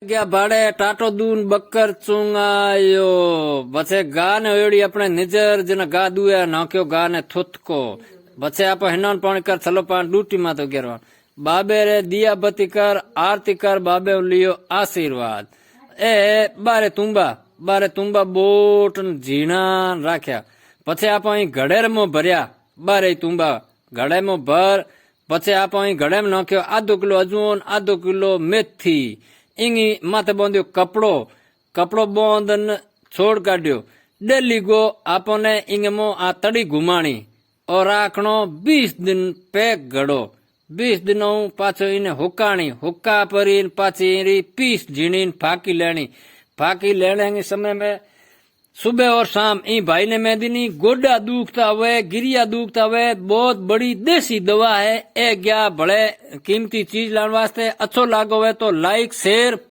ગયા ભાડે ટાટો દૂન બક્કર ચુંગાયો પછી ગા ને ઓળી આપણે નિજર જેને ગા દુયા નાખ્યો ગા ને થુથકો પછી આપણે હિનાન પાણી કર છલો પાણ ડૂટી માં તો ગેરવા બાબે રે દિયા બતી કર આરતી કર બાબે લિયો આશીર્વાદ એ બારે તુંબા બોટ ઝીણા રાખ્યા પછી આપણે અહીં ઘડેરમાં ભર્યા બારે તુંબા ઘડેમાં ભર પછી આપણે અહીં ઘડેમાં નાખ્યો આધો કિલો અજવન આધો કિલો મેથી ઈંગી માથે બાંધ્યો કપડો બાંધ છોડ કાઢ્યો ડેલી ગો આપણને ઈંગમો આ તડી ઘુમાણી ઓર રાખણો 20 દિન પેક ઘડો 20 દિનો પાછો એને હુકાણી હુક્કા પરી પાછી પીસ झीणी फाकी लेने के समय में सुबह और शाम ई भाई ने मेहंदी नी गोडा दुखता हुए गिरिया दुखता हुए बहुत बड़ी देसी दवा है ए गया बड़े कीमती चीज लाने वास्ते अच्छो लागो है तो लाइक शेयर